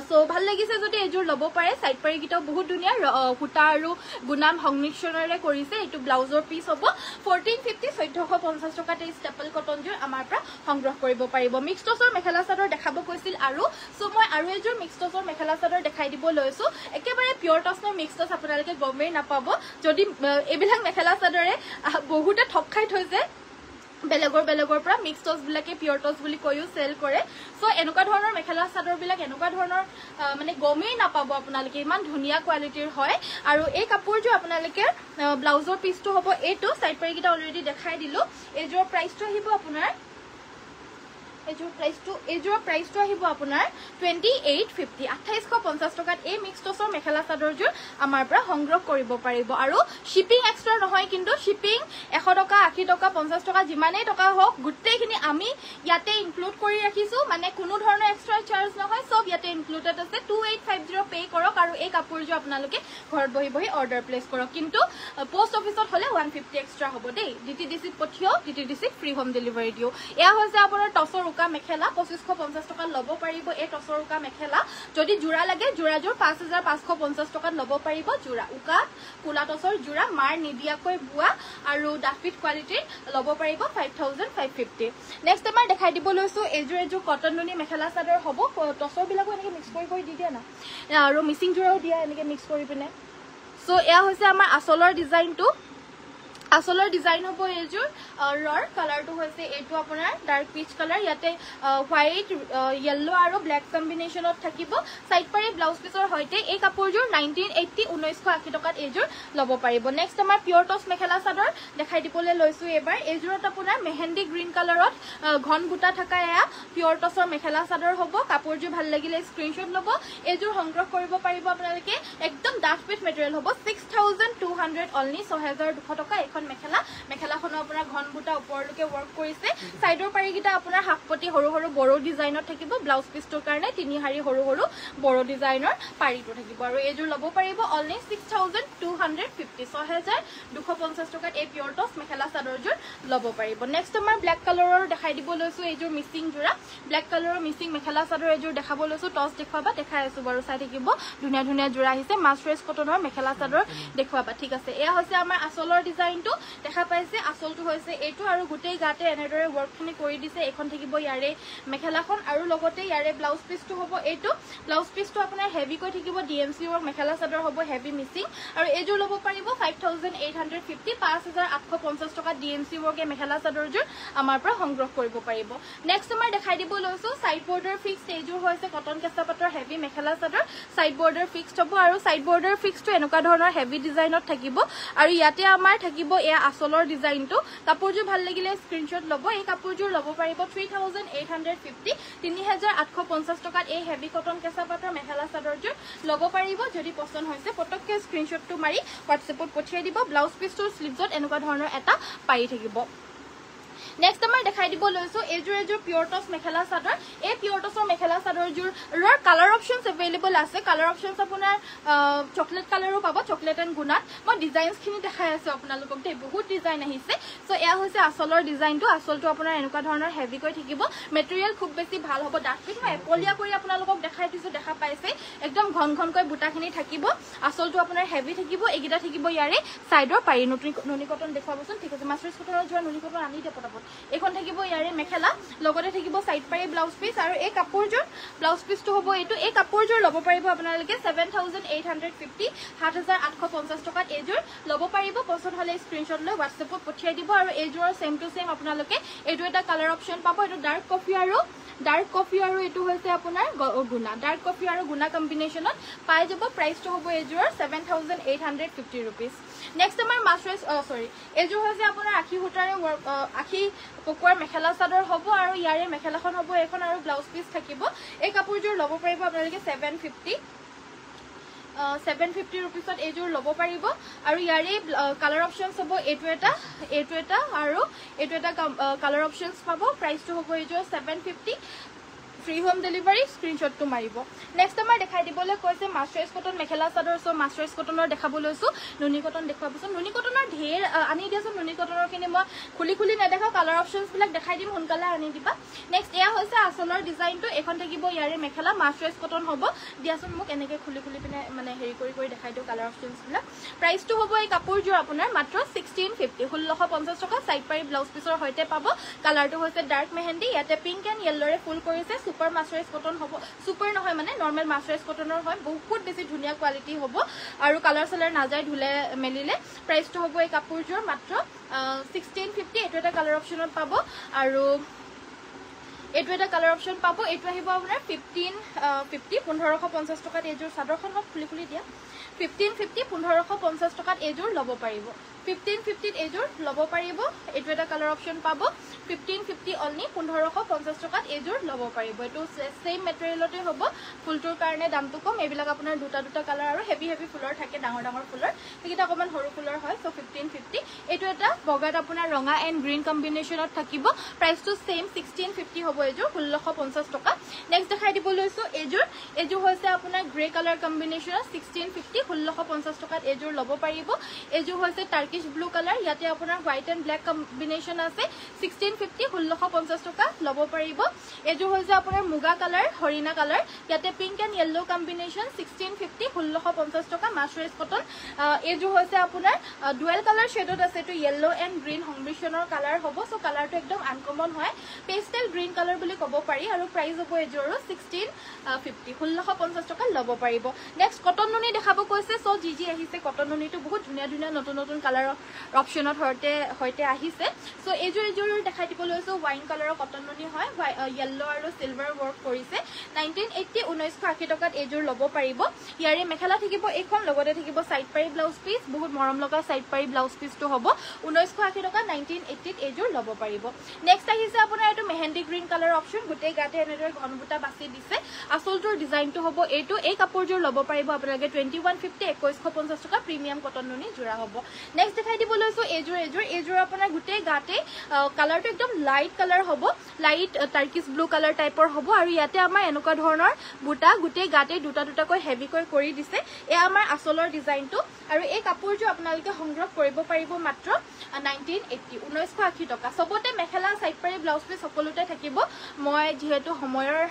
সো ভাল লাগিছে যদি এইযোৰ ল'ব পাৰে সাইড পাৰি কিটাও বহুত ধুনীয়া খুটা আৰু গুণাম সংমিশ্ৰণৰে কৰিছে এটো ব্লাউজৰ পিস হ'ব 1450 টকাতে ষ্টেপল কটনযোৰ আমাৰ পৰা সংগ্ৰহ কৰিব পাৰিব মিক্স টছৰ মেখেলা চাদৰ দেখাব কৈছিল আৰু সো মই আৰু এযোৰ মিক্স টছৰ মেখেলা চাদৰ দেখাই দিব লৈছো একেবাৰে পিয়ৰ টছৰ মিক্স টছ আপোনালোকে গমেই নাপাব যদি এবিলাক মেখেলা চাদৰে বহুতে ঠক খাই থৈছে বেলেগৰ পৰা মিক্স টছ বিলাকে পিয়ৰ টছ বুলি কৈও সেল কৰে সো এনেকুৱা ধৰণৰ মেখেলা চাদৰ বিলাক এনেকুৱা ধৰণৰ মানে গমেই নাপাব আপোনালোকে ইমান ধুনীয়া কোৱালিটিৰ হয় আৰু এই কাপোৰযোৰ আপোনালোকে ব্লাউজৰ পিছটো হ'ব এইটো সাইড পাৰি কিটা অলৰেডি দেখাই দিলো এইযোৰ প্ৰাইসটো আহিব আপোনাৰ এইযোৰ প্ৰাইসটো আহিব আপোনাৰ 2850 টকাত এই মিক্স টছৰ মেখেলা চাদৰযোৰ আমাৰ পৰা সংগ্ৰহ কৰিব পাৰিব আৰু শিপিং এক্সট্ৰা নহয় কিন্তু শিপিং 100 টকা 80 টকা 50 টকা যিমানেই টকা হোক গুটেইখিনি আমি ইয়াতে ইনক্লুড কৰি ৰাখিছো মানে কোনো ধৰণৰ এক্সট্ৰা চাৰ্জ নহয় সব ইয়াতে ইনক্লুডেড আছে 2850 পে কৰক আৰু এই কাপোৰযোৰ আপোনালোকে ঘৰত বহি অৰ্ডাৰ প্লেস কৰক কিন্তু পোষ্ট অফিসত হলে 150 এক্সট্ৰা হ'ব দেই ডিটিডিসি পঠিও ডিটিডিসি ফ্ৰী হোম ডেলিভাৰী দিও এয়া হৈছে আপোনাৰ টছৰ উকা মেখেলা 2550 টকা ল'ব পাৰিব এই টছৰ উকা মেখেলা যদি জোৰা লাগে জোৰাযোৰ 5550 টকাত ল'ব পাৰিব জোৰা উকা কুলা টছৰ জোৰা মাৰ নিদিয়াকৈ বুৱা আৰু ডাফিট কোৱালিটিৰ ল'ব পাৰিব 5550 নেক্সট আমাৰ দেখাই দিব লৈছো এইযোৰ কটন নুনি মেখেলা চাদৰ হ'ব টছৰ বিলাকো এনেকৈ মিক্স কৰি দি দিয়া না আৰু মিচিং জোৰাও দিয়া এনেকৈ মিক্স কৰি পিনে সো এয়া হৈছে আমাৰ আসলৰ ডিজাইনটো আসলৰ ডিজাইন হ'ব এইযোৰ ৰৰ কালাৰটো হৈছে এইটো আপোনাৰ ডাৰ্ক পিচ কালাৰ ইয়াতে হোৱাইট ইয়েলো আৰু ব্ল্যাক কম্বিনেশনত থাকিব সাইড পাৰি ব্লাউজ পিছৰ হৈতে এই কাপোৰযোৰ 1980 টকাত এইযোৰ ল'ব পাৰিব নেক্সট আমাৰ পিয়ৰ টছ মেখেলা চাদৰ দেখাই দিবলৈ লৈছো এবাৰ এইযোৰত আপোনাৰ মেহেন্দি গ্ৰীণ কালাৰত ঘন বুটা থকা এয়া পিয়ৰ টছৰ মেখেলা চাদৰ হ'ব কাপোৰযোৰ ভাল লাগিলে স্ক্ৰিনশ্বট ল'ব এইযোৰ সংগ্ৰহ কৰিব পাৰিব আপোনালোকে একদম ডাঠ পিট মেটেৰিয়েল হ'ব 6200 অনলি 6200 টকা মেখেলাখন আপোনাৰ ঘন বুটা ওপৰলৈকে ওয়াৰ্ক কৰিছে সাইডৰ পাৰি কিটা আপোনাৰ হাফ পটি সৰু বড় ডিজাইনত থাকিব ব্লাউজ পিছটোৰ কাৰণে তিনি হাৰি সৰু বড় ডিজাইনৰ পাৰিটো থাকিব আৰু এইযোৰ ল'ব পাৰিব অনলি 6250 6250 টকাত এই পিয়ৰ টছ মেখেলা চাদৰযোৰ ল'ব পাৰিব নেক্সট আমাৰ ব্ল্যাক কালাৰৰ দেখাই দিব লৈছো এইযোৰ মিচিং জোৰা ব্ল্যাক কালাৰৰ মিচিং মেখেলা চাদৰ এইযোৰ দেখাব লৈছো টছ দেখুৱাবা দেখাই আছো বাৰু চাই থাকিব ধুনীয়া জোৰা আহিছে মাছৰেছ কটনৰ মেখেলা চাদৰ দেখুৱাবা ঠিক আছে এয়া হৈছে আমাৰ আসলৰ ডিজাইনটো দেখা পাইছে আসলটো হৈছে এইটো আৰু গোটেই গাতে এনেদৰে ওয়াৰ্কখিনি কৰি দিছে এখন থাকিব ইয়াৰে মেখেলাখন আৰু লগতে ইয়াৰে ব্লাউজ পিছটো হ'ব এইটো ব্লাউজ পিছটো আপোনাৰ হেভি কৈ থাকিব ডিএমসি ওয়াৰ্ক মেখেলা চাদৰ হ'ব হেভি মিচিং আৰু এইযোৰ ল'ব পাৰিব 5850 5850 টকা ডিএমসি ওয়াৰ্ক মেখেলা চাদৰযোৰ আমাৰ পৰা সংগ্ৰহ কৰিব পাৰিব নেক্সট আমাৰ দেখাই দিব লৈছো সাইড বৰ্ডাৰ ফিক্সড এইযোৰ হৈছে কটন কেঁচা পাটৰ heavy mekhela chador side border fixed হ'ব আৰু সাইড বৰ্ডাৰ ফিক্সটো এনেকুৱা ধৰণৰ হেভি ডিজাইনত থাকিব আৰু ইয়াতে আমাৰ থাকিব এয়া আসলৰ ডিজাইনটো কাপোৰযোৰ ভাল লাগিলে স্ক্ৰিনশ্বট ল'ব এই কাপোৰযোৰ ল'ব পাৰিব 3850 3850 টকাত এই হেভি কটন কেঁচা পাটৰ মেখেলা চাদৰযোৰ ল'ব পাৰিব যদি পছন্দ হৈছে পটককে স্ক্ৰিনশ্বটটো মাৰি হোৱাটছএপত পঠিয়াই দিব ব্লাউজ পিছটোৰ স্লিভছত এনেকুৱা ধৰণৰ এটা পাৰি থাকিব Next আমাৰ দেখাই দিব লৈছো এজোৰ পিওৰ টছ মেখেলা চাদৰ এই পিওৰ টছৰ মেখেলা চাদৰযোৰ কালাৰ অপচনছ अवेलेबल আছে কালাৰ অপচনছ আপোনাৰ চকলেট কালাৰো পাব চকলেট এণ্ড গুণাত মই ডিজাইনছ খিনি দেখাই আছো আপোনালোকক দেই বহুত ডিজাইন আহিছে সো এয়া হৈছে আসলৰ ডিজাইনটো আসলটো আপোনাৰ এনেকুৱা ধৰণৰ হেভি কৈ থাকিব মেটেৰিয়েল খুব বেছি ভাল হ'ব ডাঠকৈ মই এপলিয়া কৰি আপোনালোকক দেখাই দিছো দেখা পাইছে একদম ঘন ঘনকৈ বুটাখিনি থাকিব আসলটো আপোনাৰ হেভি থাকিব এগিটা থাকিব ইয়াৰে সাইডৰ পাৰি নুনি কটন দেখাবচোন ঠিক আছে মাস্টাৰ্ছ কটনৰ যোৱা নুনি কটন আনি দে পটাপট এখন থাকিব ইয়াৰে মেখেলা লগতে থাকিব সাইড পাৰি ব্লাউজ পিস আৰু এই কাপোৰযোৰ ব্লাউজ পিসটো হ'ব এইটো এই কাপোৰযোৰ ল'ব পাৰিব আপোনালোকে 7850 7850 টকাত এইযোৰ ল'ব পাৰিব পছন্দ হলে স্ক্ৰিনশ্বট লৈ WhatsApp-ত পঠিয়াই দিব আৰু এইযোৰৰ সেম টু সেম আপোনালোকে এইটো এটা কালাৰ অপচন পাব এইটো ডাৰ্ক কফি আৰু এইটো হৈছে আপোনাৰ গুণা ডাৰ্ক কফি আৰু গুণা কম্বিনেশনত পাই যাব প্ৰাইসটো হ'ব এইযোৰৰ 7850 रुपीस নেক্সট আমাৰ মাস্টাৰ্ছ এইযোৰ হৈছে আপোনাৰ আখি সূতাৰে আখি পকুৱাৰ মেখেলা চাদৰ হ'ব আৰু ইয়াৰে মেখেলাখন হ'ব এখন আৰু ব্লাউজ পিস থাকিব এই কাপোৰযোৰ ল'ব পাৰিব আপোনালোকে 750 रुपीसত এইযোৰ ল'ব পাৰিব আৰু ইয়াৰে কালাৰ অপচনছ হ'ব এইটো এটা আৰু এইটো এটা কালাৰ অপচনছ পাব প্ৰাইসটো হ'ব এইযোৰ 750 free home delivery screenshot to maribo next আমাৰ দেখাই দিবলে কৈছে মাস্টাৰ্ছ কটন মেখেলা চাদৰ সো মাস্টাৰ্ছ কটনৰ দেখাব লৈছো নুনি কটন দেখাবচোন নুনি কটনৰ ঢেৰ আনি দিয়াছো নুনি কটনৰ কিনে মই খুলি নেদেখাও কালাৰ অপচনছ বিলাক দেখাই দিম সোনকালে আনি দিবা নেক্সট এয়া হৈছে আসলৰ ডিজাইনটো এখন থাকিব ইয়াৰে মেখেলা মাস্টাৰ্ছ কটন হ'ব দিয়াছোন মোক এনেকে খুলি পিনে মানে হেৰি কৰি দেখাই দিও কালাৰ অপচনছ বিলাক প্ৰাইসটো হ'ব এই কাপোৰযোৰ আপোনাৰ মাত্ৰ 1650 1650 টকা সাইড পাৰি ব্লাউজ পিছৰ হৈতে পাব কালাৰটো হৈছে ডাৰ্ক মেহেন্দি ইয়াতে পিংক এণ্ড য়েল্লোৰে ফুল কৰিছে সুপাৰ মাস্টাৰ্ছ কটন হ'ব সুপাৰ নহয় মানে নৰ্মেল মাস্টাৰ্ছ কটনৰ হয় বহুত বেছি ধুনিয়া কোৱালিটি হ'ব আৰু কালাৰ সালাৰ নাযায় ধুলে মেলিলে প্ৰাইসটো হ'ব এই কাপোৰযোৰ মাত্ৰ 1650 এটো এটা কালাৰ অপচনত পাব আৰু এইটো এটা কালাৰ অপচন পাব এইটো আহিব আপোনাৰ 1550 টকাত এইযোৰ চাদৰখন হক খুলি দিয়া 1550 1550 টকাত এইযোৰ ল'ব পাৰিব 1550 এইযোৰ ল'ব পাৰিব এইটো এটা কালাৰ অপচন পাব 1550 অনলি 1550 টকাত এইযোৰ ল'ব পাৰিব এটো সেম মেটেৰিয়েলতে হ'ব ফুলটোৰ কাৰণে দামটো কম এইবিলাক আপোনাৰ দুটা কালাৰ আৰু হেভি ফুলৰ থাকে ডাঙৰ ফুলৰ এইটা অকমান সৰু ফুলৰ হয় সো 1550 এইটো এটা বগাত আপোনাৰ ৰঙা এণ্ড গ্ৰীন কম্বিনেশনত থাকিব প্ৰাইসটো সেম 1650 হ'ব এইযোৰ 1650 টকা নেক্সট দেখাই দিব লৈছো এইযোৰ হৈছে আপোনাৰ গ্ৰে কালাৰ কম্বিনেশনত 1650 1650 টকাত এইযোৰ ল'ব পাৰিব এইযোৰ হৈছে টাৰ্কিশ ব্লু কালাৰ ইয়াতে আপোনাৰ হোৱাইট এণ্ড ব্ল্যাক কম্বিনেশন আছে 1650 1650 টকা ল'ব পাৰিব এইযোৰ হৈছে আপোনাৰ মুগা কালাৰ হৰিণা কালাৰ ইয়াতে পিংক এণ্ড য়েল্লো কম্বিনেশন 1650 1650 টকা মাস্টাৰ্ছ কটন এইযোৰ হৈছে আপোনাৰ ডুৱেল কালাৰ শেডত আছে তো য়েল্লো এণ্ড গ্ৰীন সংমিশ্ৰণৰ কালাৰ হ'ব সো কালাৰটো একদম আনকমন হয় পেষ্টেল গ্ৰীন কালাৰ বুলি ক'ব পাৰি আৰু প্ৰাইস হ'ব এইযোৰৰ 1650 1650 টকা ল'ব পাৰিব নেক্সট কটন নুনি দেখাব কৈছে সো জি আহিছে কটন নুনিটো বহুত ধুনিয়া নতুন কালাৰ অপচনত হয়তে আহিছে সো এইযোৰ দেখাই দিব লৈছো ওয়াইন কালাৰৰ কটন নুনি হয় য়েল্লো আৰু সিলভাৰ ওয়াৰ্ক কৰিছে 1980 1980 টকাত এইযোৰ ল'ব পাৰিব ইয়াৰে মেখেলা থাকিব এইখন লগতে থাকিব সাইড পাৰি ব্লাউজ পিস বহুত মৰম লগা সাইড পাৰি ব্লাউজ পিসটো হ'ব 1980 টকা 1980 এইযোৰ ল'ব পাৰিব নেক্সট আহিছে আপোনাৰ এটো মেহেন্দি গ্ৰীন কালাৰ অপচন গুটেই গাতে এনেদৰে ঘন বুটা বাছি দিছে আসলটোৰ ডিজাইনটো হ'ব এইটো এই কাপোৰযোৰ ল'ব পাৰিব আপোনালোকে 2150 2150 টকা প্ৰিমিয়াম কটন নুনি জোৰা হ'ব নেক্সট দেখাই দিব লৈছো এইযোৰ আপোনাৰ গুটেই গাতে কালাৰটো একদম লাইট কালাৰ হ'ব লাইট টাৰ্কিশ ব্লু কালাৰ টাইপৰ হ'ব আৰু ইয়াতে আমাৰ এনেকুৱা ধৰণৰ বুটা গুটেই গাতে দুটাকৈ হেভি কৰি দিছে এয়া আমাৰ আসলৰ ডিজাইনটো আৰু এই কাপোৰযোৰ আপোনালোকে সংগ্ৰহ কৰিব পাৰিব মাত্ৰ 1980 1980 টকা সবতে মেখেলা সাইড পাৰি ব্লাউজ পিস সকলোতে থাকিব মই যেহেতু সময়ৰ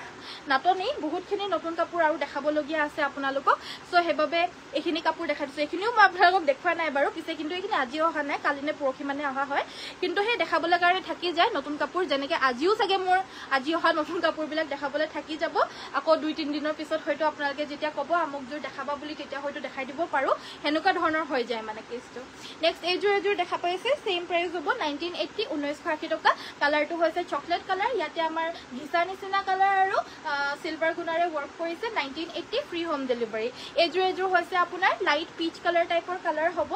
নাটনি বহুতখিনি নতুন কাপোৰ আৰু দেখাবলগীয়া আছে আপোনালোকক সো হেবাবে এখিনি কাপোৰ দেখাই দিছো এখিনিও মই আপোনালোকক দেখুৱা নাই বাৰু পিছে কিন্তু এখিনি আজি অহা নাই কালিনে পৰখি মানে অহা হয় কিন্তু হে দেখাবলৈ কাৰণে থাকি যায় নতুন কাপোৰ যেনেকে আজিও চাগে মোৰ আজি অহা নতুন কাপোৰবিলাক দেখাবলৈ থাকি যাব আকৌ 2-3 দিনৰ পিছত হয়তো আপোনালোকে যেতিয়া ক'ব আমক জোৰ দেখাবা বুলি তেতিয়া হয়তো দেখাই দিব পাৰো হেনুকা ধৰণৰ হৈ যায় মানে কেছটো নেক্সট এইযোৰ দেখা পাইছে সেম প্ৰাইস হ'ব 1980 1980 টকা কালাৰটো হৈছে চকলেট কালাৰ ইয়াতে আমাৰ ঘিচা নিচিনা কালাৰ আৰু সিলভাৰ গুণাৰে ওয়াৰ্ক কৰিছে 1980 ফ্ৰী হোম ডেলিভাৰী এজোৰ হৈছে আপোনাৰ লাইট পিচ কালাৰ টাইপৰ কালাৰ হ'ব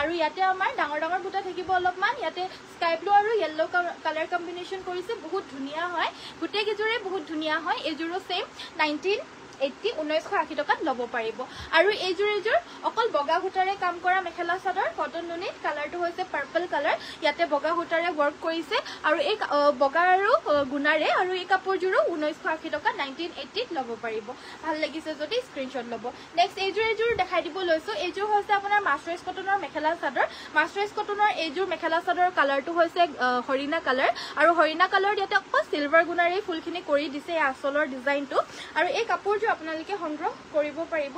আৰু ইয়াতে আমাৰ ডাঙৰ ডাঙৰ বুটা থাকিব অলপমান ইয়াতে স্কাই ব্লু আৰু ইয়েলো কালাৰ কম্বিনেশন কৰিছে বহুত ধুনিয়া হয় গুটে কিজোৰে বহুত ধুনিয়া হয় এজোৰো সেম 1980 1980 টকাত লব পাৰিব আৰু এজোৰ অকল বগা সূতাৰে কাম কৰা মেখেলা চাদৰ কটন নুনি কালাৰটো হৈছে পাৰ্পল কালাৰ ইয়াতে বগা সূতাৰে ওয়াৰ্ক কৰিছে আৰু এই বগা আৰু গুণাৰে আৰু এই কাপোৰজোৰো 1980 টকা 1980 লব পাৰিব ভাল লাগিছে যদি স্ক্ৰিনশ্বট লব নেক্সট এজোৰ দেখাই দিব লৈছো এজোৰ হৈছে আপোনাৰ মাস্টাৰাইজ কটনৰ মেখেলা চাদৰ মাস্টাৰাইজ কটনৰ এজোৰ মেখেলা চাদৰ কালাৰটো হৈছে হৰিণা কালাৰ আৰু হৰিণা কালাৰ ইয়াতে অকল সিলভাৰ গুণাৰে ফুলখিনি কৰি দিছে এই আচলৰ ডিজাইনটো আৰু এই কাপোৰজোৰ আপোনালোকে সংগ্ৰহ কৰিব পাৰিব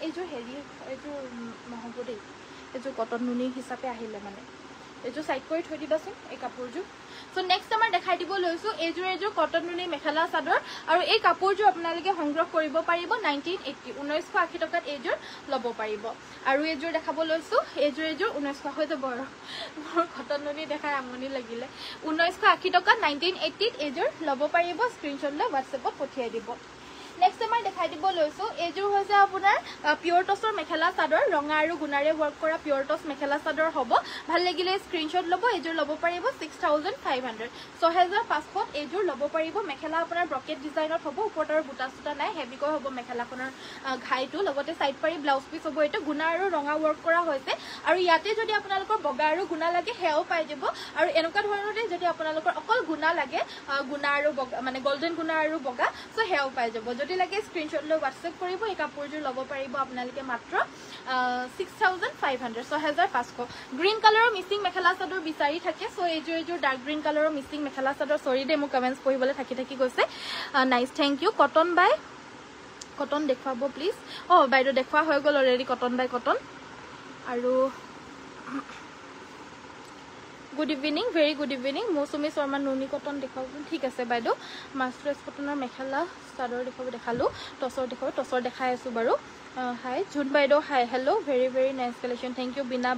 এজোৰ হেৰি এজোৰ নহ'ব দেই এজোৰ কটন নুনি হিচাপে আহিলে মানে এজোৰ সাইড কৰি থৈ দিবাচোন এই কাপোৰজোৰ সো নেক্সট আমাৰ দেখাই দিব লৈছো এজোৰ কটন নুনি মেখেলা চাদৰ আৰু এই কাপোৰজোৰ আপোনালোকে সংগ্ৰহ কৰিব পাৰিব 1980 1980 টকাত এজোৰ লব পাৰিব আৰু এজোৰ দেখাব লৈছো এজোৰ 1900 হৈ যাব আৰু মোৰ কটন নুনি দেখাই আমনি লাগিলে 1980 টকা 1980 এজোৰ লব পাৰিব স্ক্ৰিনশ্বট লৈ WhatsApp-ত পঠিয়াই দিব নেক্সট আমাৰ দেখাই দিব লৈছো এজোৰ হৈছে আপোনাৰ পিওৰ টছৰ মেখেলা চাদৰ ৰঙা আৰু গুণাৰে ওয়াৰ্ক কৰা পিওৰ টছ মেখেলা চাদৰ হ'ব ভাল লাগিলে স্ক্ৰিনশ্বট ল'ব এজোৰ ল'ব পাৰিব 6500 6500 এজোৰ ল'ব পাৰিব মেখেলা আপোনাৰ ব্ৰকেট ডিজাইনত হ'ব ওপৰত আৰু বুটা সুতা নাই হেভিকৈ হ'ব মেখেলাখনৰ ঘাইটো লগতে সাইড পাৰি ব্লাউজ পিস হ'ব এটা গুণা আৰু ৰঙা ওয়াৰ্ক কৰা হৈছে আৰু ইয়াতে যদি আপোনালোকৰ বগা আৰু গুণা লাগে হেও পাই যাব আৰু এনেকুৱা ধৰণতে যদি আপোনালোকৰ অকল গুণা লাগে গুণা আৰু মানে গোল্ডেন গুণা আৰু বগা সো হেও পাই যাব যদি লাগে স্ক্ৰিনশ্বট লৈ WhatsApp কৰিব এই কাপোৰজোৰ ল'ব পাৰিব আপোনালোকে মাত্ৰ 6500 6500 গ্ৰীন কালাৰৰ মিচিং মেখেলা চাদৰ বিচাৰি থাকে সো এজোৰ ডাৰ্ক গ্ৰীন কালাৰৰ মিচিং মেখেলা চাদৰ সৰি দে মোৰ কমেন্টস পঢ়িবলৈ থাকি গৈছে nice thank you cotton by cotton দেখুৱাব প্লিজ বাইদেউ দেখুৱা হৈ গ'ল অলৰেডি কটন বাই কটন আৰু good evening very good evening Mousumi Sharma নুনি কটন দেখাব ঠিক আছে বাইদেউ মাস্টাৰাইজ কটনৰ মেখেলা চাদৰ দেখালো টছৰ দেখাই আছো বাৰু হাই জুন বাইদেউ hi hello' very very nice collection thank you Bina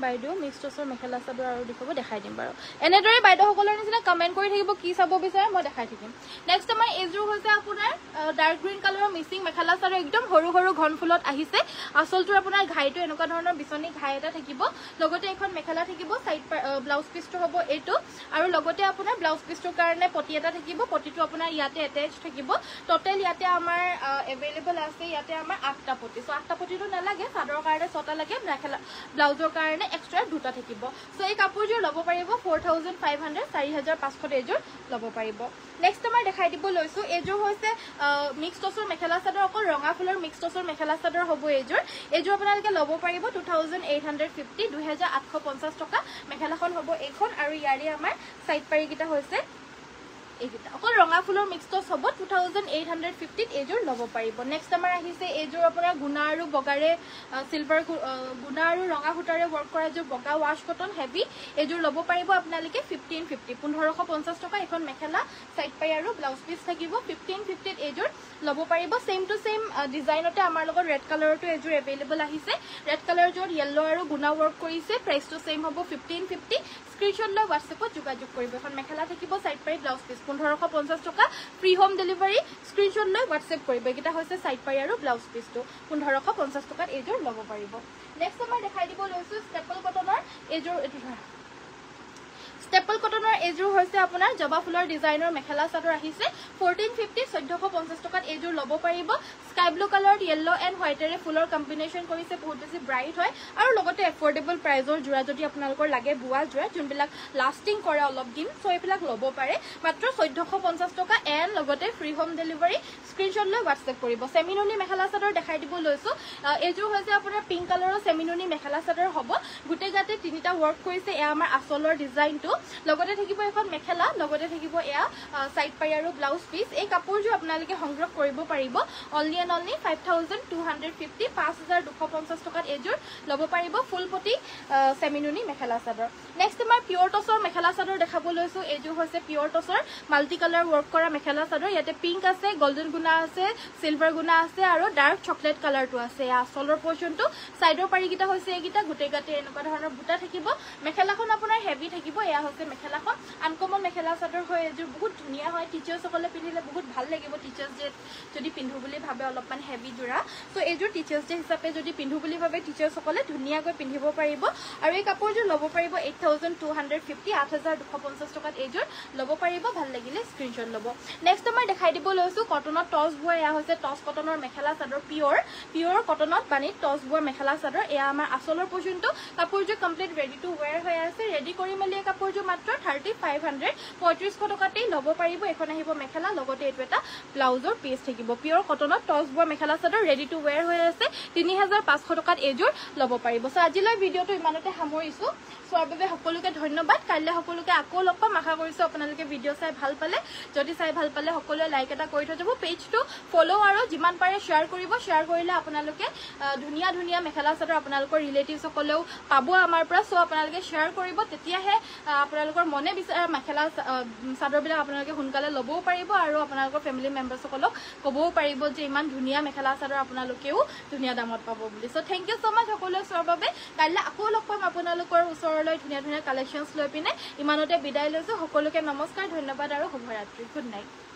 বাইদেউ মিক্স টছৰ মেখেলা চাদৰ আৰু দেখাই দিম বাৰু এনেদৰে বাইদেউসকলৰ নিচিনা কমেণ্ট কৰি থাকিব কি চাব বিচাৰে মই দেখাই থাকিম নেক্সট আমাৰ এজোৰ হৈছে আপোনাৰ ডাৰ্ক গ্ৰীণ কালাৰৰ মিচিং মেখেলা চাদৰ একদম সৰু সৰু ঘন ফুলত আহিছে আচলটোৰ আপোনাৰ ঘাইটো এনেকুৱা ধৰণৰ বিচনী ঘাই এটা থাকিব লগতে এখন মেখেলা থাকিব সাইড ব্লাউজ পিসটো হ'ব এইটো আৰু লগতে আপোনাৰ ব্লাউজ পিসটোৰ কাৰণে পটি এটা থাকিব পটিটো আপোনাৰ ইয়াতে এটাচ থাকিব টোটাল ইয়াতে আমাৰ এভেইলেবল আছে ইয়াতে আমাৰ 8টা পটি সো 8টা পটিটো নালাগে চাদৰৰ কাৰণে 6টা লাগে মেখেলা ব্লাউজৰ কাৰণে এক্সট্ৰা 2টা থাকিব সো এই কাপোৰজোৰ ল'ব পাৰিব 4500 4500 এজোৰ ল'ব পাৰিব নেক্সট আমাৰ দেখাই দিব লৈছো এজোৰ হৈছে মিক্স টছৰ মেখেলা চাদৰ অকল ৰঙা ফুলৰ মিক্স টছৰ মেখেলা চাদৰ হ'ব এজোৰ আপোনালোকে ল'ব পাৰিব 2850 2850 টকা মেখেলাখন হ'ব এইখন আৰু ইয়াৰে আমাৰ সাইড পাৰি কিটা হৈছে এইটা অকল ৰঙা ফুলৰ মিক্স টছ হ'ব 2850 এজোৰ ল'ব পাৰিব নেক্সট আমাৰ আহিছে এজোৰ আপোনাৰ গুণা আৰু বগাৰে সিলভাৰ গুণা আৰু ৰঙা সূতাৰে ওয়াৰ্ক কৰা এজোৰ বগা ওয়াশ কটন হেভি এজোৰ ল'ব পাৰিব আপোনালোকে 1550 1550 টকা এখন মেখেলা সাইড পাই আৰু ব্লাউজ পিস থাকিব 1550 এজোৰ ল'ব পাৰিব সেম টু সেম ডিজাইনতে আমাৰ লগত ৰেড কালাৰটো এজোৰ এভেইলেবল আহিছে ৰেড কালাৰ জোৰ ইয়েলো আৰু গুণা ওয়াৰ্ক কৰিছে প্ৰাইসটো সেম হ'ব 1550 স্ক্ৰিনশ্বট লৈ WhatsApp-ত যোগাযোগ কৰিব এখন মেখেলা থাকিব সাইড পাৰি ব্লাউজ পিস 1550 টকা ফ্ৰী হোম ডেলিভাৰী স্ক্ৰিনশ্বট লৈ WhatsApp কৰিব এটা হৈছে সাইড পাৰি আৰু ব্লাউজ পিসটো 1550 টকাত এজোৰ ল'ব পাৰিব নেক্সট আমাৰ দেখাই দিব লৈছো ষ্টেপল কটনৰ এজোৰ ষ্টেপল কটনৰ এজোৰ হৈছে আপোনাৰ জবা ফুলৰ ডিজাইনৰ মেখেলা চাদৰ আহিছে 1450 1450 টকাত এজোৰ ল'ব পাৰিব sky blue colour yellow and হোৱাইটেৰে ফুলৰ কম্বিনেশ্যন কৰিছে বহুত বেছি ব্ৰাইট হয় আৰু লগতে এফৰ্ডেবল প্ৰাইজৰ জোৰা যদি আপোনালোকৰ লাগে বুৱা জোৰা যোনবিলাক লাষ্টিং কৰে অলপ দিন সো এইবিলাক ল'ব পাৰে মাত্ৰ 1450 টকা এণ্ড লগতে ফ্ৰী হোম ডেলিভাৰী স্ক্ৰিনশ্বট লৈ WhatsApp কৰিব সেমিনুনি মেখেলা চাদৰ দেখাই দিব লৈছো এজোৰ হৈছে আপোনাৰ পিংক কালাৰৰ সেমিনুনি মেখেলা চাদৰ হ'ব গুটে গাতে তিনিটা ওয়াৰ্ক কৰিছে এয়া আমাৰ আচলৰ ডিজাইনটো লগতে থাকিব এখন মেখেলা লগতে থাকিব এয়া সাইড পাই আৰু ব্লাউজ পিস এই কাপোৰজোৰ আপোনালোকে সংগ্ৰহ কৰিব পাৰিব অনলি এণ্ড অনলি 5250 5250 টকাত এইযোৰ ল'ব পাৰিব ফুলপতি সেমিনুনি মেখেলা চাদৰ নেক্সট তোমাৰ পিয়ৰ টছৰ মেখেলা চাদৰ দেখাব লৈছো এইযোৰ হৈছে পিয়ৰ টছৰ মাল্টি কালাৰ ৱৰ্ক কৰা মেখেলা চাদৰ ইয়াতে পিংক আছে গোল্ডেন গুণা আছে সিলভাৰ গুণা আছে আৰু ডাৰ্ক চকলেট কালাৰটো আছে আচলৰ পৰ্যনটো সাইডৰ পাৰিকিটা হৈছে এইকিটা গুটে গাতে এনেকুৱা ধৰণৰ বুটা থাকিব মেখেলাখন আপোনাৰ হেভি থাকিব এয়া হৈছে মেখেলাখন আনকমন মেখেলা চাদৰ হয় এইযোৰ বহুত ধুনীয়া হয় টিচাৰ্ছসকলে পিন্ধিলে বহুত ভাল লাগিব টিচাৰ্ছ ডে যদি পিন্ধো বুলি ভাবে অলপমান হেভি জোৰা সো এইযোৰ টিচাৰ্ছ ডে হিচাপে যদি পিন্ধো বুলি ভাবে টিচাৰ্ছসকলে ধুনীয়াকৈ পিন্ধিব পাৰিব আৰু এই কাপোৰযোৰ ল'ব পাৰিব 8250 8250 টকাত এইযোৰ ল'ব পাৰিব ভাল লাগিলে স্ক্ৰিনশ্বট ল'ব নেক্সট মই দেখাই দিব লৈছো কটনত টছ বুৱা এয়া হৈছে টছ কটনৰ মেখেলা চাদৰ পিয়ৰ কটনত বানিত টছ বুৱা মেখেলা চাদৰ এয়া আমাৰ আচলৰ পৰ্যন্ত কাপোৰযোৰ কমপ্লিট ৰেডি টু ওয়্যাৰ হৈ আছে ৰেডি কৰি মেলি কাপোৰযোৰ মাত্ৰ 3500 3500 টকাতেই ল'ব পাৰিব এখন আহিব মেখেলা লগতে এইটো এটা ব্লাউজৰ পিচ থাকিব পিয়ৰ কটনত টছ বুৱা mekhela chador ready to where হৈ আছে 3500 টকাত এইযোৰ ল'ব পাৰিব সো আজিলৈ ভিডিওটো ইমানতে সামৰিছো চোৱাৰ বাবে সকলোকে ধন্যবাদ কাইলৈ সকলোকে আকৌ লগ পাম আশা কৰিছো আপোনালোকে ভিডিও চাই ভাল পালে যদি চাই ভাল পালে সকলোৱে লাইক এটা কৰি থৈ যাব পেজটো ফলো আৰু যিমান পাৰে শেয়াৰ কৰিব শেয়াৰ কৰিলে আপোনালোকে ধুনীয়া ধুনীয়া মেখেলা চাদৰ আপোনালোকৰ ৰিলেটিভছ সকলেও পাব আমাৰ পৰা সো আপোনালোকে শেয়াৰ কৰিব তেতিয়াহে আপোনালোকৰ মনে বিচাৰা মেখেলা চাদৰবিলাক আপোনালোকে সোনকালে ল'বও পাৰিব আৰু আপোনালোকৰ ফেমিলি মেম্বাৰছ সকলক ক'বও পাৰিব যে ইমান ধুনীয়া মেখেলা চাদৰ আপোনালোকেও ধুনীয়া দামত পাব বুলি সো থেংক ইউ সো মাচ সকলোৱে চোৱাৰ বাবে কাইলৈ আকৌ লগ পাম আপোনালোকৰ ওচৰলৈ ধুনীয়া ধুনীয়া কালেকশ্যনছ লৈ পিনে ইমানতে বিদায় লৈছো সকলোকে নমস্কাৰ ধন্যবাদ আৰু শুভৰাত্ৰি গুড নাইট